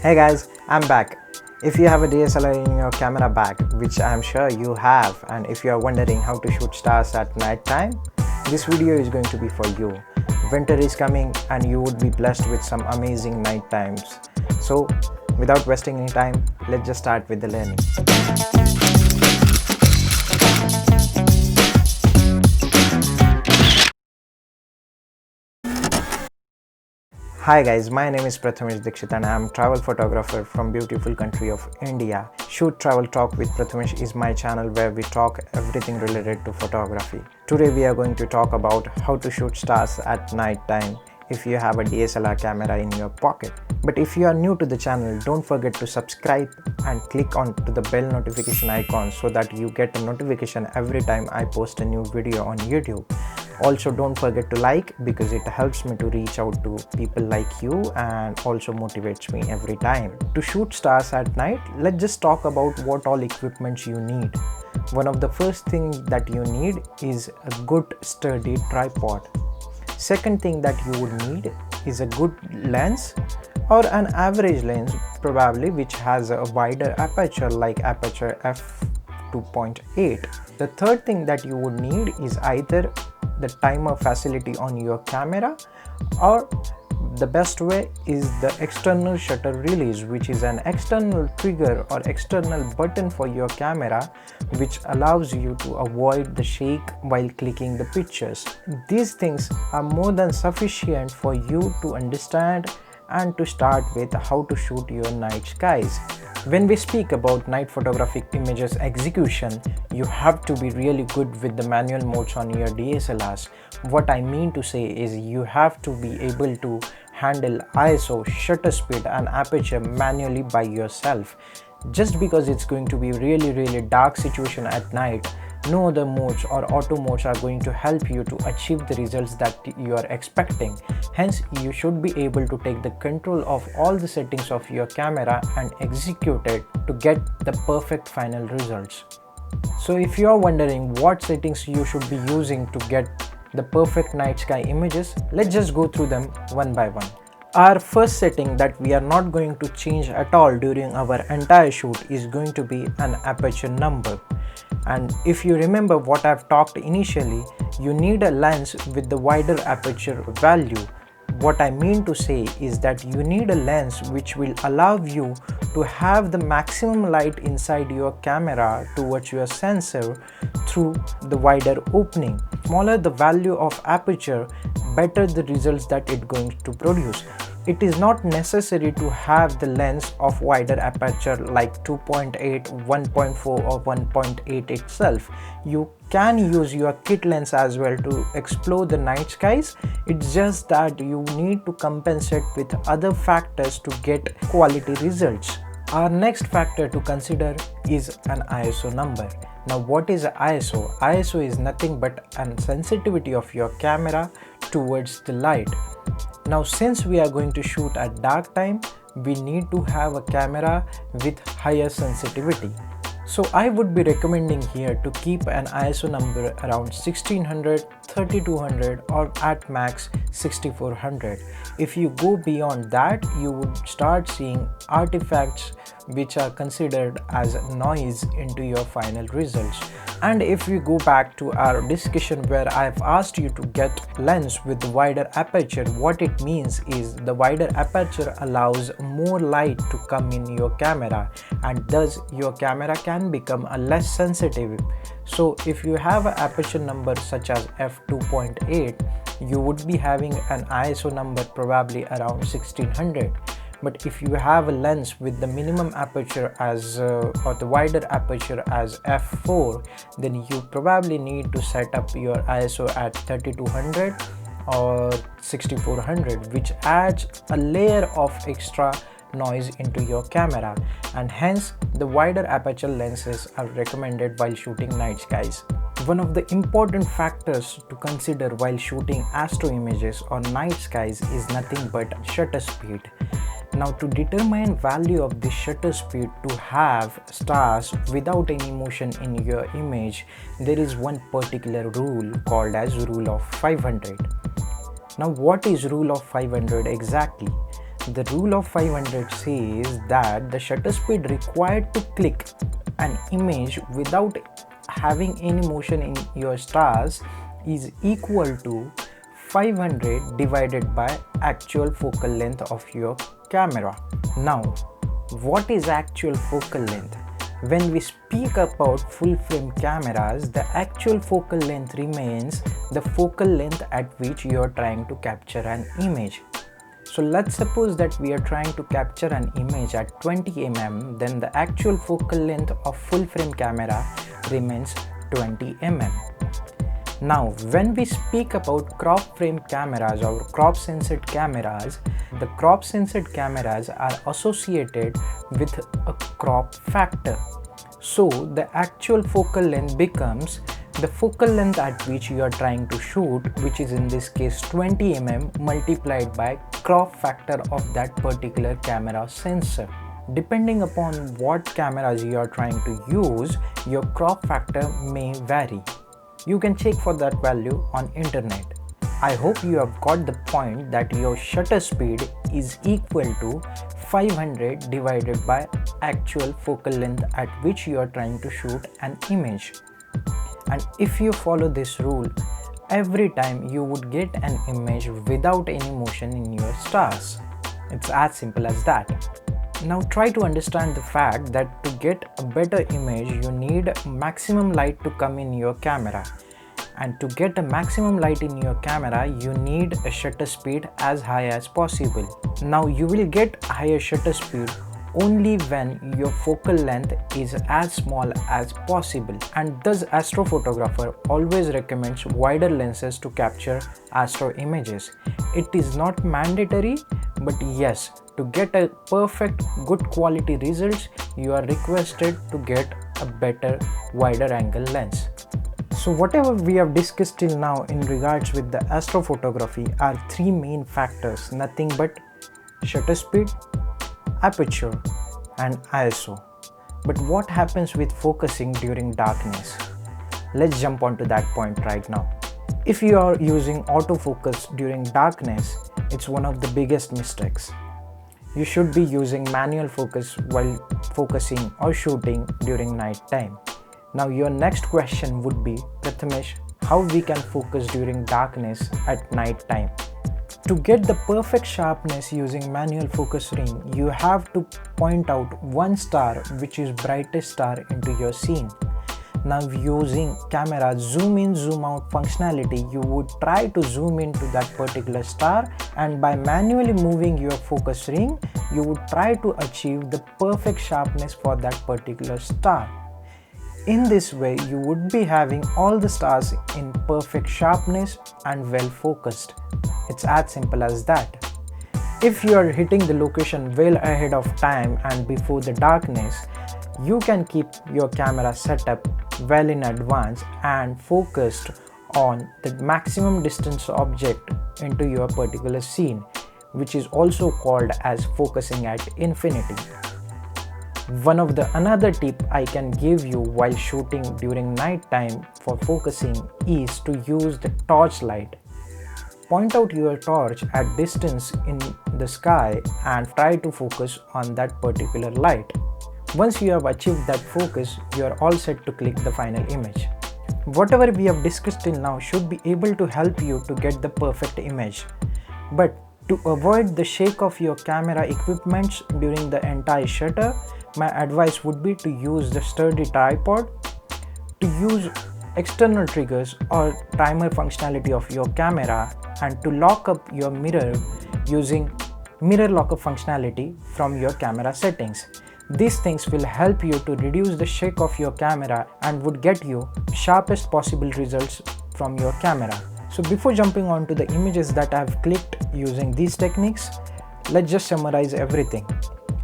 Hey guys, I'm back. If you have a DSLR in your camera bag, which I'm sure you have, and if you are wondering how to shoot stars at night time, this video is going to be for you. Winter is coming and you would be blessed with some amazing night times. So without wasting any time, let's just start with the learning. Hi guys, my name is Prathamesh Dixit and I am travel photographer from beautiful country of India. Shoot Travel Talk with Prathamesh is my channel where we talk everything related to photography. Today we are going to talk about how to shoot stars at night time if you have a DSLR camera in your pocket. But if you are new to the channel, don't forget to subscribe and click on to the bell notification icon so that you get a notification every time I post a new video on YouTube. Also, don't forget to like because it helps me to reach out to people like you and also motivates me every time. To shoot stars at night, let's just talk about what all equipment you need. One of the first things that you need is a good sturdy tripod. Second thing that you would need is a good lens or an average lens probably which has a wider aperture like Aperture f2.8. The third thing that you would need is either the timer facility on your camera, or the best way is the external shutter release, which is an external trigger or external button for your camera which allows you to avoid the shake while clicking the pictures. These things are more than sufficient for you to understand and to start with how to shoot your night skies. When we speak about night photographic images execution, you have to be really good with the manual modes on your DSLRs. What I mean to say is you have to be able to handle ISO, shutter speed and aperture manually by yourself. Just because it's going to be really dark situation at night, no other modes or auto modes are going to help you to achieve the results that you are expecting. Hence, you should be able to take the control of all the settings of your camera and execute it to get the perfect final results. So if you are wondering what settings you should be using to get the perfect night sky images, let's just go through them one by one. Our first setting that we are not going to change at all during our entire shoot is going to be an aperture number. And if you remember what I've talked initially, you need a lens with the wider aperture value. What I mean to say is that you need a lens which will allow you to have the maximum light inside your camera towards your sensor through the wider opening. Smaller the value of aperture, better the results that it's going to produce. It is not necessary to have the lens of wider aperture like 2.8, 1.4 or 1.8 itself. You can use your kit lens as well to explore the night skies. It's just that you need to compensate with other factors to get quality results. Our next factor to consider is an ISO number. Now what is ISO? ISO is nothing but a sensitivity of your camera towards the light. Now since we are going to shoot at dark time, we need to have a camera with higher sensitivity. So I would be recommending here to keep an ISO number around 1600, 3200 or at max 6400. If you go beyond that, you would start seeing artifacts which are considered as noise into your final results. And if we go back to our discussion where I've asked you to get lens with the wider aperture, what it means is the wider aperture allows more light to come in your camera and thus your camera can become a less sensitive. So if you have an aperture number such as f2.8, you would be having an ISO number probably around 1600. But if you have a lens with the minimum aperture as or the wider aperture as f4, then you probably need to set up your ISO at 3200 or 6400, which adds a layer of extra noise into your camera, and hence the wider aperture lenses are recommended while shooting night skies. One of the important factors to consider while shooting astro images or night skies is nothing but shutter speed. Now to determine value of the shutter speed to have stars without any motion in your image, there is one particular rule called as rule of 500. Now what is rule of 500 exactly? The rule of 500 says that the shutter speed required to click an image without having any motion in your stars is equal to 500 divided by actual focal length of your camera. Now, what is actual focal length? When we speak about full frame cameras, the actual focal length remains the focal length at which you are trying to capture an image. So let's suppose that we are trying to capture an image at 20 mm, then the actual focal length of full frame camera remains 20 mm. Now, when we speak about crop frame cameras or crop censored cameras, the crop censored cameras are associated with a crop factor. So the actual focal length becomes the focal length at which you are trying to shoot, which is in this case 20 mm multiplied by crop factor of that particular camera sensor. Depending upon what cameras you are trying to use, your crop factor may vary. You can check for that value on internet. I hope you have got the point that your shutter speed is equal to 500 divided by actual focal length at which you are trying to shoot an image. And if you follow this rule, every time you would get an image without any motion in your stars. It's as simple as that. Now try to understand the fact that to get a better image you need maximum light to come in your camera, and to get a maximum light in your camera you need a shutter speed as high as possible. Now you will get higher shutter speed only when your focal length is as small as possible, and thus astrophotographer always recommends wider lenses to capture astro images. It is not mandatory, but yes, to get a perfect good quality results you are requested to get a better wider angle lens. So whatever we have discussed till now in regards with the astrophotography are three main factors, nothing but shutter speed, aperture and ISO. But what happens with focusing during darkness? Let's jump onto that point right now. If you are using autofocus during darkness, it's one of the biggest mistakes. You should be using manual focus while focusing or shooting during night time. Now your next question would be, Prathamesh, how we can focus during darkness at night time? To get the perfect sharpness using manual focus ring, you have to point out one star which is brightest star into your scene. Now using camera zoom in zoom out functionality, you would try to zoom into that particular star, and by manually moving your focus ring, you would try to achieve the perfect sharpness for that particular star. In this way, you would be having all the stars in perfect sharpness and well focused. It's as simple as that. If you are hitting the location well ahead of time and before the darkness, you can keep your camera set up well in advance and focused on the maximum distance object into your particular scene, which is also called as focusing at infinity. One of the another tip I can give you while shooting during night time for focusing is to use the torch light. Point out your torch at distance in the sky and try to focus on that particular light. Once you have achieved that focus, you are all set to click the final image. Whatever we have discussed till now should be able to help you to get the perfect image. But to avoid the shake of your camera equipments during the entire shutter, my advice would be to use the sturdy tripod, to use external triggers or timer functionality of your camera, and to lock up your mirror using mirror lockup functionality from your camera settings. These things will help you to reduce the shake of your camera and would get you sharpest possible results from your camera. So before jumping on to the images that I have clicked using these techniques, let's just summarize everything.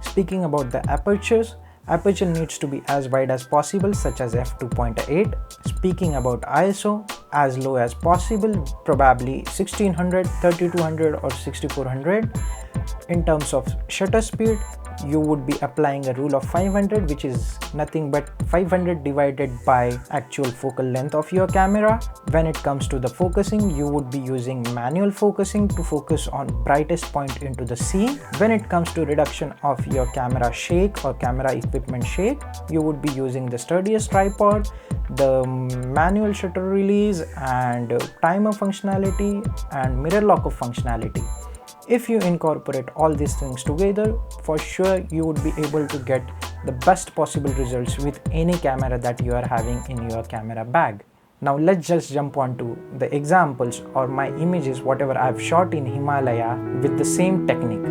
Speaking about the apertures, aperture needs to be as wide as possible, such as f2.8. Speaking about ISO, as low as possible, probably 1600, 3200 or 6400. In terms of shutter speed, you would be applying a rule of 500, which is nothing but 500 divided by actual focal length of your camera. When it comes to the focusing, you would be using manual focusing to focus on brightest point into the scene. When it comes to reduction of your camera shake or camera equipment shake, you would be using the sturdiest tripod, the manual shutter release and timer functionality and mirror lock of functionality. If you incorporate all these things together, for sure you would be able to get the best possible results with any camera that you are having in your camera bag. Now let's just jump on to the examples or my images whatever I've shot in Himalaya with the same technique.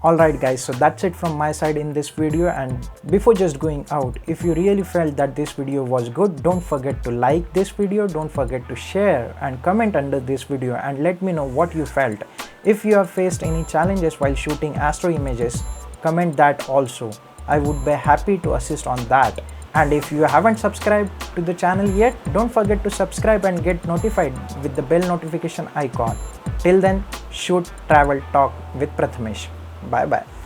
Alright guys, so that's it from my side in this video, and before just going out, if you really felt that this video was good, don't forget to like this video, don't forget to share and comment under this video and let me know what you felt. If you have faced any challenges while shooting astro images, comment that also. I would be happy to assist on that. And if you haven't subscribed to the channel yet, don't forget to subscribe and get notified with the bell notification icon. Till then, shoot, travel, talk with Prathamesh. Bye bye.